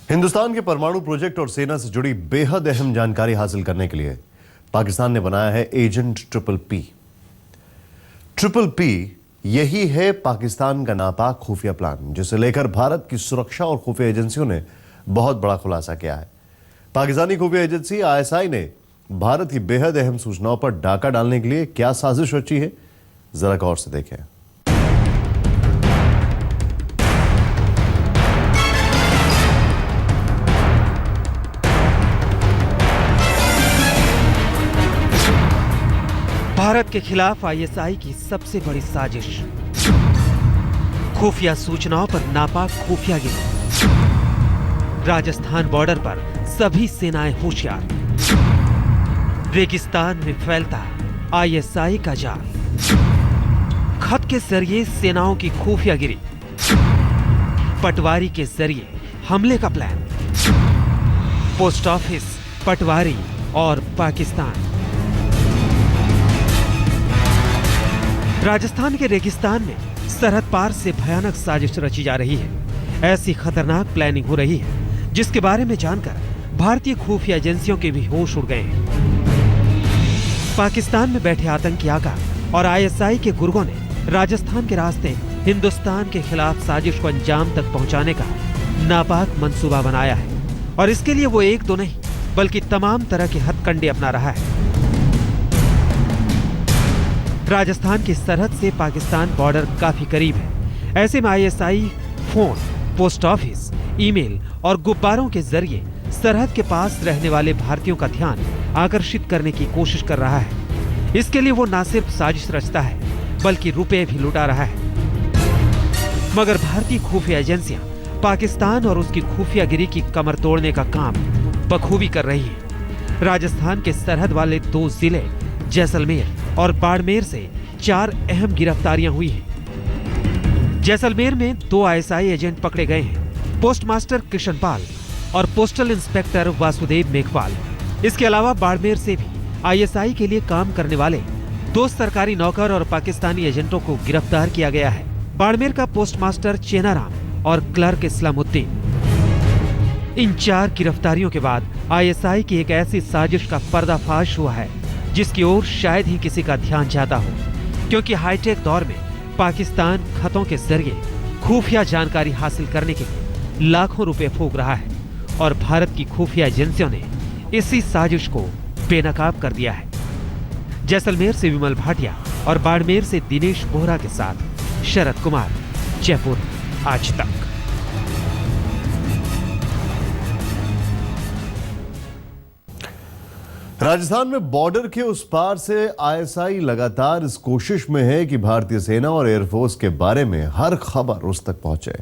हिंदुस्तान के परमाणु प्रोजेक्ट और सेना से जुड़ी बेहद अहम जानकारी हासिल करने के लिए पाकिस्तान ने बनाया है agent triple P. Triple P यही है पाकिस्तान का नापाक खुफिया प्लान, जिसे लेकर भारत की सुरक्षा और खुफिया एजेंसियों ने बहुत बड़ा खुलासा किया है। पाकिस्तानी खुफिया एजेंसी आईएसआई ने भारत की बेहद अहम सूचनाओं पर डाका डालने के लिए क्या साजिश रची है, जरा गौर से देखें। भारत के खिलाफ आईएसआई की सबसे बड़ी साजिश, खुफिया सूचनाओं पर नापाक खुफियागिरी, राजस्थान बॉर्डर पर सभी सेनाएं होशियार, रेगिस्तान में फैलता आईएसआई का जाल, खत के जरिए सेनाओं की खुफियागिरी, पटवारी के जरिए हमले का प्लान, पोस्ट ऑफिस, पटवारी और पाकिस्तान। राजस्थान के रेगिस्तान में सरहद पार से भयानक साजिश रची जा रही है। ऐसी खतरनाक प्लानिंग हो रही है जिसके बारे में जानकर भारतीय खुफिया एजेंसियों के भी होश उड़ गए हैं। पाकिस्तान में बैठे आतंकी आका और आईएसआई के गुर्गों ने राजस्थान के रास्ते हिंदुस्तान के खिलाफ साजिश को अंजाम तक पहुंचाने का नापाक मंसूबा बनाया है और इसके लिए वो एक दो नहीं बल्कि तमाम तरह के हथकंडे अपना रहा है। राजस्थान की सरहद से पाकिस्तान बॉर्डर काफी करीब है। ऐसे में ISI phone, post office, email और गुब्बारों के जरिए सरहद के पास रहने वाले भारतीयों का ध्यान आकर्षित करने की कोशिश कर रहा है। इसके लिए वो न सिर्फ साजिश रचता है बल्कि रुपए भी लुटा रहा है। मगर भारतीय खुफिया एजेंसियां पाकिस्तान और उसकी खुफियागिरी की कमर तोड़ने का काम बखूबी कर रही है। राजस्थान के सरहद वाले दो जिले जैसलमेर और बाड़मेर से 4 अहम गिरफ्तारियां हुई हैं। जैसलमेर में 2 आईएसआई एजेंट पकड़े गए हैं, पोस्टमास्टर किशन पाल और पोस्टल इंस्पेक्टर वासुदेव मेघवाल। इसके अलावा बाड़मेर से भी आईएसआई के लिए काम करने वाले 2 सरकारी नौकर और पाकिस्तानी एजेंटों को गिरफ्तार किया गया है। बाड़मेर का पोस्टमास्टर चेनाराम और क्लर्क इस्लामुद्दीन। इन 4 गिरफ्तारियों के बाद आईएसआई की एक ऐसी साजिश का पर्दाफाश हुआ है जिसकी ओर शायद ही किसी का ध्यान जाता हो, क्योंकि हाईटेक दौर में पाकिस्तान खतों के जरिए खुफिया जानकारी हासिल करने के लिए लाखों रुपए फूंक रहा है और भारत की खुफिया एजेंसियों ने इसी साजिश को बेनकाब कर दिया है। जैसलमेर से विमल भाटिया और बाड़मेर से दिनेश बोहरा के साथ शरद कुमार, जयपुर आज तक। राजस्थान में बॉर्डर के उस पार से आईएसआई लगातार इस कोशिश में है कि भारतीय सेना और एयरफोर्स के बारे में हर खबर उस तक पहुंचे।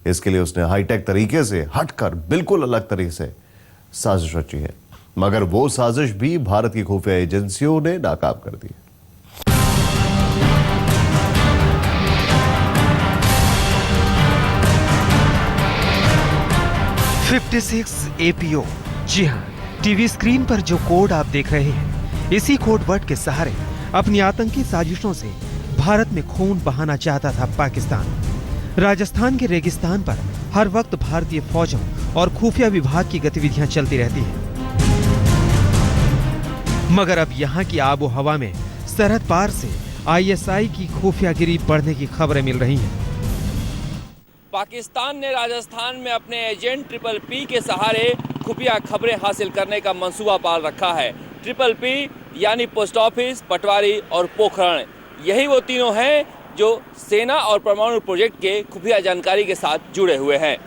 इसके लिए उसने हाईटेक तरीके से हटकर बिल्कुल अलग तरीके से साजिश रची है, मगर वो साजिश भी भारत की खुफिया एजेंसियों ने नाकाम कर दी। 56 APO। जी हाँ, टीवी स्क्रीन पर जो कोड आप देख रहे हैं, इसी कोड वर्ड के सहारे अपनी आतंकी साजिशों से भारत में खून बहाना चाहता था पाकिस्तान। राजस्थान के रेगिस्तान पर हर वक्त भारतीय फौजों और खुफिया विभाग की गतिविधियां चलती रहती हैं। मगर अब यहाँ की आबो हवा में सरहद पार से आईएसआई की खुफियागिरी बढ़ने की खबरें मिल रही हैं। पाकिस्तान ने राजस्थान में अपने एजेंट ट्रिपल पी के सहारे खुफिया खबरें हासिल करने का मंसूबा पाल रखा है। ट्रिपल पी यानी पोस्ट ऑफिस, पटवारी और पोखरण, यही वो तीनों हैं जो सेना और परमाणु प्रोजेक्ट के खुफिया जानकारी के साथ जुड़े हुए हैं।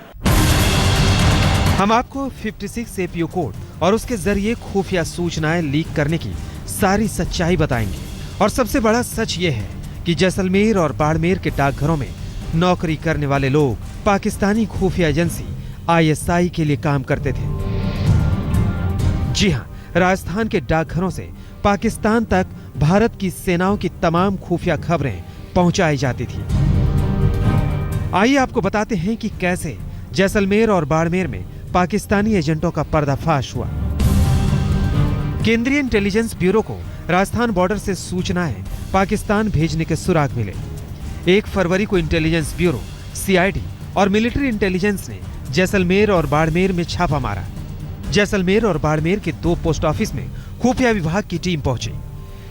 हम आपको 56 APO कोड और उसके जरिए खुफिया सूचनाएं लीक करने की सारी सच्चाई बताएंगे। और सबसे बड़ा सच ये है कि जैसलमेर और बाड़मेर के डाकघरों में नौकरी करने वाले लोग पाकिस्तानी खुफिया एजेंसी आईएसआई के लिए काम करते थे। जी हाँ, राजस्थान के डाकघरों से पाकिस्तान तक भारत की सेनाओं की तमाम खुफिया खबरें पहुंचाई जाती थी। आइए आपको बताते हैं कि कैसे जैसलमेर और बाड़मेर में पाकिस्तानी एजेंटों का पर्दाफाश हुआ। केंद्रीय इंटेलिजेंस ब्यूरो को राजस्थान बॉर्डर से सूचनाएं पाकिस्तान भेजने के सुराग मिले। 1 फरवरी को इंटेलिजेंस ब्यूरो, सीआईडी और मिलिट्री इंटेलिजेंस ने जैसलमेर और बाड़मेर में छापा मारा। जैसलमेर और बाड़मेर के 2 पोस्ट ऑफिस में खुफिया विभाग की टीम पहुंची।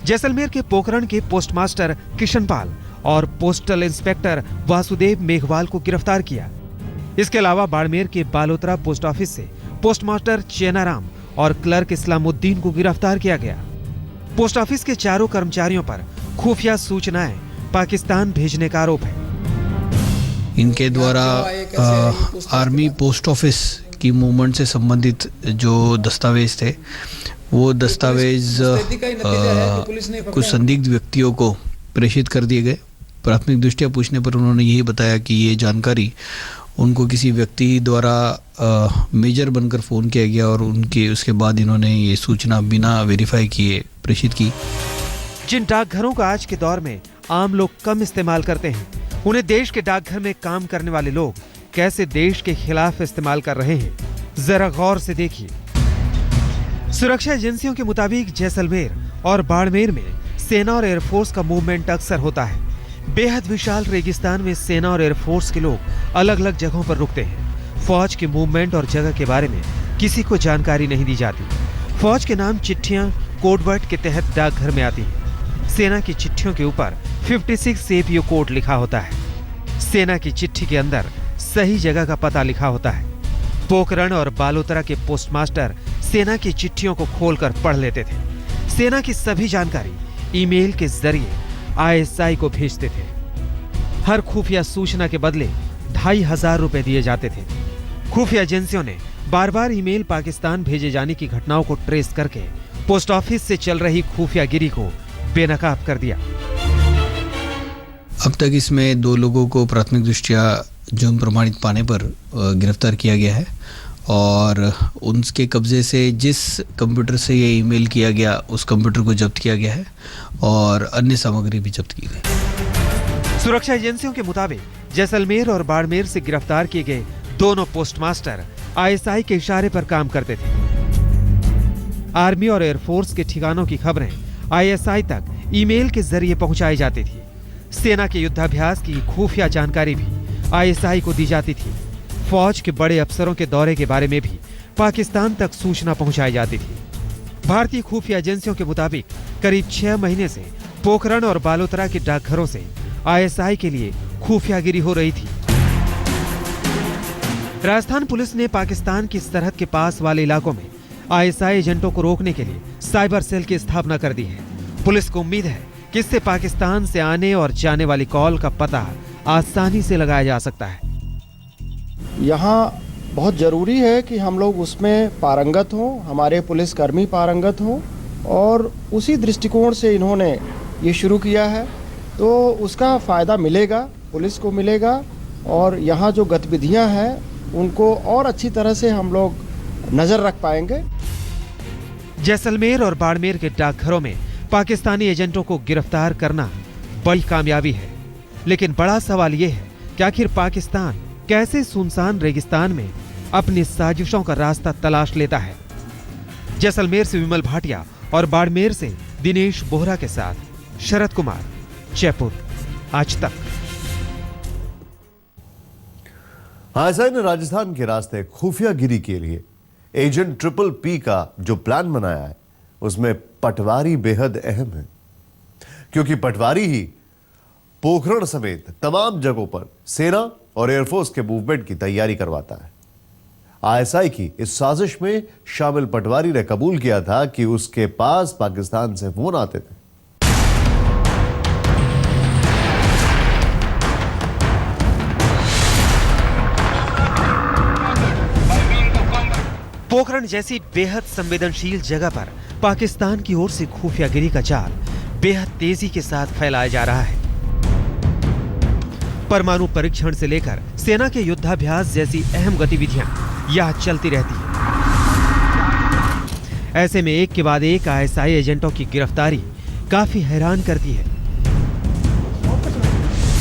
जैसलमेर के पोखरण के पोस्टमास्टर किशनपाल और पोस्टल इंस्पेक्टर वासुदेव मेघवाल को गिरफ्तार किया। इसके अलावा बाड़मेर के बालोतरा पोस्ट ऑफिस से पोस्टमास्टर चेनाराम और क्लर्क इस्लामुद्दीन को गिरफ्तार किया गया। पोस्ट ऑफिस के चारों कर्मचारियों पर खुफिया सूचनाएं पाकिस्तान भेजने का आरोप है। इनके द्वारा आर्मी पोस्ट ऑफिस की मूवमेंट से संबंधित जो दस्तावेज थे, वो दस्तावेज कुछ संदिग्ध व्यक्तियों को प्रेषित कर दिए गए। प्राथमिक दृष्टया पूछने पर उन्होंने यही बताया कि ये जानकारी उनको किसी व्यक्ति द्वारा मेजर बनकर फ़ोन किया गया और उसके बाद इन्होंने ये सूचना बिना वेरीफाई किए प्रेषित की। जिन डाकघरों का आज के दौर में आम लोग कम इस्तेमाल करते हैं, उन्हें देश के डाकघर में काम करने वाले लोग कैसे देश के खिलाफ इस्तेमाल कर रहे हैं, जरा गौर से देखिए। सुरक्षा एजेंसियों के मुताबिक जैसलमेर और बाड़मेर में सेना और एयरफोर्स का मूवमेंट अक्सर होता है। बेहद विशाल रेगिस्तान में सेना और एयरफोर्स के लोग अलग अलग जगहों पर रुकते हैं। फौज के मूवमेंट और जगह के बारे में किसी को जानकारी नहीं दी जाती। फौज के नाम चिट्ठियां कोडवर्ड के तहत डाकघर में आती हैं। सेना की चिट्ठियों के ऊपर 56 APO कोड लिखा होता है। सेना की चिट्ठी के अंदर सही जगह का पता लिखा होता है। पोखरण और बालोतरा के पोस्टमास्टर सेना की चिट्ठियों को खोलकर पढ़ लेते थे। सेना की सभी जानकारी ईमेल के जरिए ISI को भेजते थे। हर खुफिया सूचना के बदले 2500 रुपए दिए जाते थे। खुफिया एजेंसियों ने बार बार ईमेल पाकिस्तान भेजे जाने की घटनाओं को ट्रेस करके पोस्ट ऑफिस से चल रही खुफियागिरी को बेनकाब कर दिया। अब तक इसमें 2 लोगों को प्राथमिक दृष्टया जुर्म प्रमाणित पाने पर गिरफ्तार किया गया है और उनके कब्जे से जिस कंप्यूटर से ये ईमेल किया गया उस कंप्यूटर को जब्त किया गया है और अन्य सामग्री भी जब्त की गई। सुरक्षा एजेंसियों के मुताबिक जैसलमेर और बाड़मेर से गिरफ्तार किए गए दोनों पोस्टमास्टर ISI के इशारे पर काम करते थे। आर्मी और एयरफोर्स के ठिकानों की खबरें ISI तक ईमेल के जरिए पहुंचाई जाती थी। सेना के युद्धाभ्यास की खुफिया जानकारी भी ISI को दी जाती थी। फौज के बड़े अफसरों के दौरे के बारे में भी पाकिस्तान तक सूचना पहुंचाई जाती थी। भारतीय खुफिया एजेंसियों के मुताबिक करीब 6 महीने से पोखरण और बालोतरा के डाकघरों से ISI के लिए खुफियागिरी हो रही थी। राजस्थान पुलिस ने पाकिस्तान की सरहद के पास वाले इलाकों में ISI एजेंटों को रोकने के लिए साइबर सेल की स्थापना कर दी है। पुलिस को उम्मीद है कि इससे पाकिस्तान से आने और जाने वाली कॉल का पता आसानी से लगाया जा सकता है। यहाँ बहुत ज़रूरी है कि हम लोग उसमें पारंगत हों, हमारे पुलिसकर्मी पारंगत हों और उसी दृष्टिकोण से इन्होंने ये शुरू किया है, तो उसका फ़ायदा मिलेगा, पुलिस को मिलेगा और यहाँ जो गतिविधियाँ हैं उनको और अच्छी तरह से हम लोग नज़र रख पाएंगे। जैसलमेर और बाड़मेर के डाकघरों में पाकिस्तानी एजेंटों को गिरफ्तार करना बड़ी कामयाबी है, लेकिन बड़ा सवाल यह है कि आखिर पाकिस्तान कैसे सुनसान रेगिस्तान में अपनी साजिशों का रास्ता तलाश लेता है। जैसलमेर से विमल भाटिया और बाड़मेर से दिनेश बोहरा के साथ शरद कुमार, जयपुर, आज तक। ISI ने राजस्थान के रास्ते खुफियागिरी के लिए एजेंट PPP का जो प्लान बनाया है उसमें पटवारी बेहद अहम है, क्योंकि पटवारी ही पोखरण समेत तमाम जगहों पर सेना और एयरफोर्स के मूवमेंट की तैयारी करवाता है। ISI की इस साजिश में शामिल पटवारी ने कबूल किया था कि उसके पास पाकिस्तान से फोन आते थे। पोखरण जैसी बेहद संवेदनशील जगह पर पाकिस्तान की ओर से खुफियागिरी का जाल बेहद तेजी के साथ फैलाया जा रहा है। परमाणु परीक्षण से लेकर सेना के युद्धाभ्यास जैसी अहम गतिविधियां यहां चलती रहती हैं। ऐसे में एक के बाद एक ISI एजेंटों की गिरफ्तारी काफी हैरान करती है।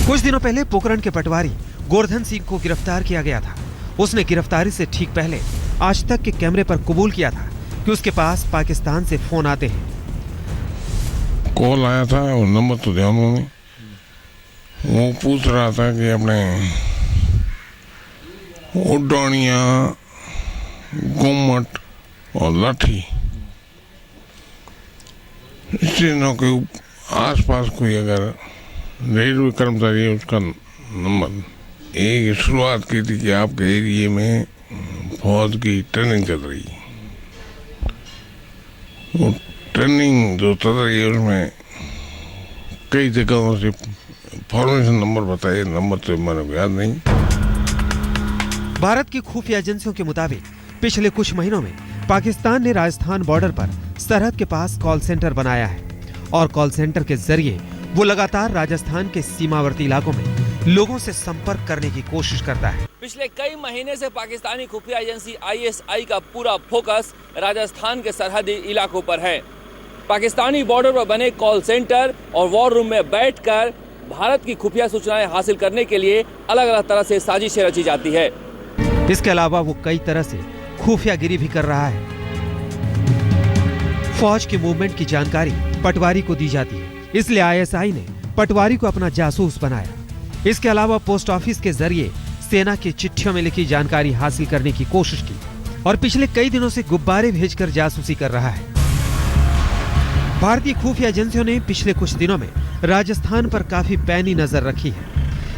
कुछ दिनों पहले पोखरण के पटवारी गोवर्धन सिंह को गिरफ्तार किया गया था। उसने गिरफ्तारी से ठीक पहले आज तक के कैमरे पर कबूल किया था कि उसके पास पाकिस्तान से फोन आते हैं। कॉल आया था और नंबर तो दिया उन्होंने। वो पूछ रहा था कि अपने उड्डौनिया, गुम्मट और लाठी, स्टेशनों के आसपास कोई अगर रेलवे कर्मचारी है उसका नंबर। एक शुरुआत की थी कि आपके एरिया में फौज की ट्रेनिंग चल रही है, वो ट्रेनिंग जो चल रही है उसमें कई जगहों से फॉर्मेशन नंबर बताए, नंबर तो मेरे को याद नहीं। भारत की खुफिया एजेंसियों के मुताबिक पिछले कुछ महीनों में पाकिस्तान ने राजस्थान बॉर्डर पर सरहद के पास कॉल सेंटर बनाया है और कॉल सेंटर के जरिए वो लगातार राजस्थान के सीमावर्ती इलाकों में लोगों से संपर्क करने की कोशिश करता है। पिछले कई महीने से पाकिस्तानी खुफिया एजेंसी ISI का पूरा फोकस राजस्थान के सरहदी इलाकों पर है। पाकिस्तानी बॉर्डर पर बने कॉल सेंटर और वॉर रूम में बैठकर भारत की खुफिया सूचनाएं हासिल करने के लिए अलग अलग तरह से साजिशें रची जाती है। इसके अलावा वो कई तरह से खुफियागिरी भी कर रहा है। फौज के मूवमेंट की जानकारी पटवारी को दी जाती है, इसलिए ISI ने पटवारी को अपना जासूस बनाया। इसके अलावा पोस्ट ऑफिस के जरिए सेना की चिट्ठियों में लिखी जानकारी हासिल करने की कोशिश की और पिछले कई दिनों से गुब्बारे भेजकर जासूसी कर रहा है। भारतीय खुफिया एजेंसियों ने पिछले कुछ दिनों में राजस्थान पर काफी पैनी नजर रखी है।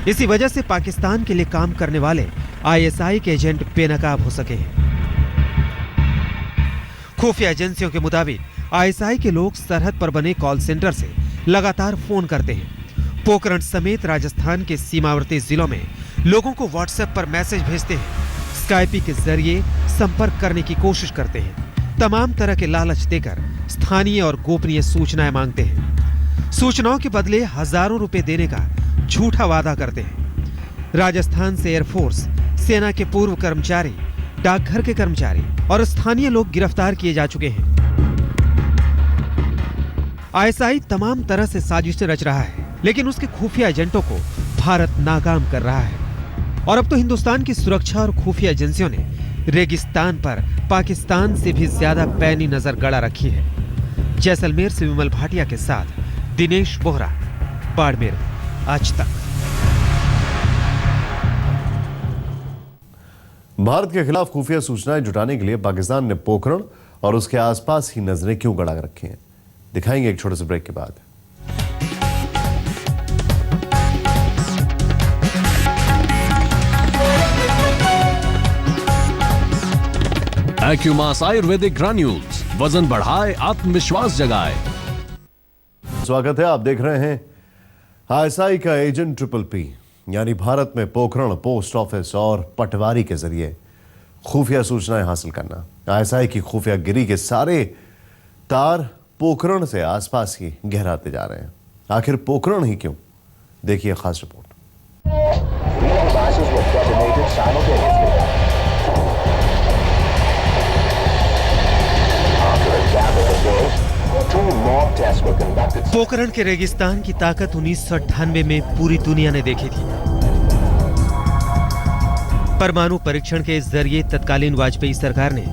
इसी वजह से पाकिस्तान के लिए काम करने वाले ISI के एजेंट बेनकाब हो सके हैं। खुफिया एजेंसियों के मुताबिक ISI के लोग सरहद पर बने कॉल सेंटर से लगातार फोन करते हैं। पोखरण समेत राजस्थान के सीमावर्ती जिलों में लोगों को WhatsApp पर मैसेज भेजते हैं, स्काइपी के जरिए संपर्क करने की कोशिश करते हैं, तमाम तरह के लालच देकर स्थानीय और गोपनीय सूचनाएं मांगते हैं। सूचनाओं के बदले हजारों रुपए देने का झूठा वादा करते हैं। राजस्थान से एयरफोर्स, सेना के पूर्व कर्मचारी, डाकघर के कर्मचारी और स्थानीय लोग गिरफ्तार किए जा चुके हैं। ISI तमाम तरह से साजिशें रच रहा है, लेकिन उसके खुफिया एजेंटों को भारत नाकाम कर रहा है। और अब तो हिंदुस्तान की सुरक्षा और खुफिया एजेंसियों ने रेगिस्तान पर पाकिस्तान से भी ज्यादा पैनी नजर गड़ा रखी है। जैसलमेर से विमल भाटिया के साथ दिनेश बोहरा, बाड़मेर, आज तक। भारत के खिलाफ खुफिया सूचनाएं जुटाने के लिए पाकिस्तान ने पोखरण और उसके आसपास ही नजरें क्यों गड़ा रखी हैं, दिखाएंगे एक छोटे से ब्रेक के बाद। एक्यूमास आयुर्वेदिक ग्रैन्यूल्स, वजन बढ़ाए, आत्मविश्वास जगाए। स्वागत है, आप देख रहे हैं ISI का एजेंट ट्रिपल P, यानी भारत में पोखरण, पोस्ट ऑफिस और पटवारी के जरिए खुफिया सूचनाएं हासिल करना। ISI की खुफिया गिरी के सारे तार पोखरण से आसपास ही गहराते जा रहे हैं। आखिर पोखरण ही क्यों, देखिए खास रिपोर्ट। पोखरण के रेगिस्तान की ताकत 1998 में पूरी दुनिया ने देखी थी। परमाणु परीक्षण के जरिए तत्कालीन वाजपेयी सरकार ने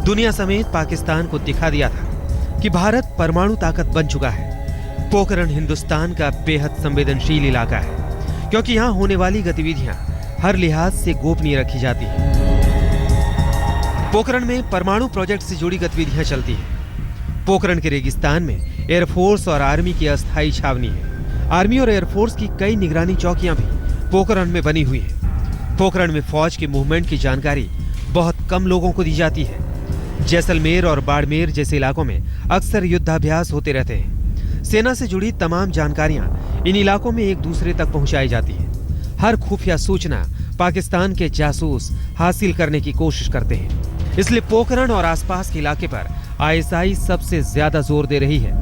दुनिया समेत पाकिस्तान को दिखा दिया था कि भारत परमाणु ताकत बन चुका है। पोखरण हिंदुस्तान का बेहद संवेदनशील इलाका है, क्योंकि यहाँ होने वाली गतिविधियां हर लिहाज से गोपनीय रखी जाती है। पोखरण में परमाणु प्रोजेक्ट से जुड़ी गतिविधियां चलती हैं। पोखरण के रेगिस्तान में एयरफोर्स और आर्मी की अस्थायी छावनी है। आर्मी और एयरफोर्स की कई निगरानी चौकियां भी पोखरण में बनी हुई हैं। पोखरण में फौज के मूवमेंट की जानकारी बहुत कम लोगों को दी जाती है। जैसलमेर और बाड़मेर जैसे इलाकों में अक्सर युद्धाभ्यास होते रहते हैं। सेना से जुड़ी तमाम जानकारियां इन इलाकों में एक दूसरे तक पहुंचाई जाती हैं। हर खुफिया सूचना पाकिस्तान के जासूस हासिल करने की कोशिश करते हैं। इसलिए पोखरण और आसपास के इलाके पर ISI सबसे ज्यादा जोर दे रही है।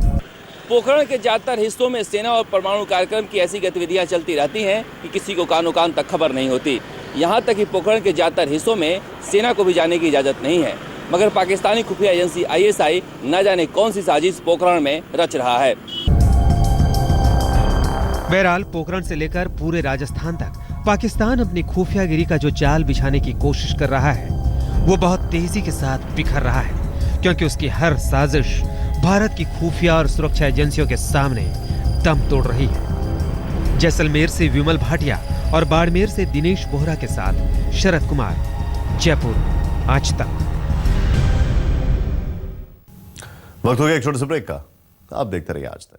पोखरण के ज्यादातर हिस्सों में सेना और परमाणु कार्यक्रम की ऐसी गतिविधियां चलती रहती हैं कि किसी को कानो कान तक खबर नहीं होती। यहां तक कि पोखरण के ज्यादातर हिस्सों में सेना को भी जाने की इजाजत नहीं है। मगर पाकिस्तानी खुफिया एजेंसी ISI न जाने कौन सी साजिश पोखरण में रच रहा है। बहरहाल पोखरण से लेकर पूरे राजस्थान तक पाकिस्तान अपनी खुफियागिरी का जो जाल बिछाने की कोशिश कर रहा है, वो बहुत तेजी के साथ बिखर रहा है, क्योंकि उसकी हर साजिश भारत की खुफिया और सुरक्षा एजेंसियों के सामने दम तोड़ रही है। जैसलमेर से विमल भाटिया और बाड़मेर से दिनेश बोहरा के साथ शरद कुमार, जयपुर, आज तक। वक्त हो गया एक छोटे से ब्रेक का। आप देखते रहिए आज तक।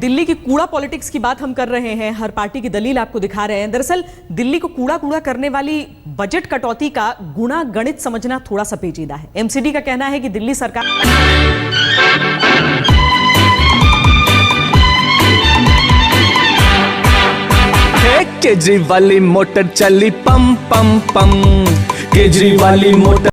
दिल्ली की कूड़ा पॉलिटिक्स की बात हम कर रहे हैं, हर पार्टी की दलील आपको दिखा रहे हैं। दरअसल दिल्ली को कूड़ा करने वाली बजट कटौती का गुणा गणित समझना थोड़ा सा पेचीदा है। एमसीडी का कहना है कि दिल्ली सरकार केजरीवाल मोटर चली पम पम पम, केजरीवाल मोटर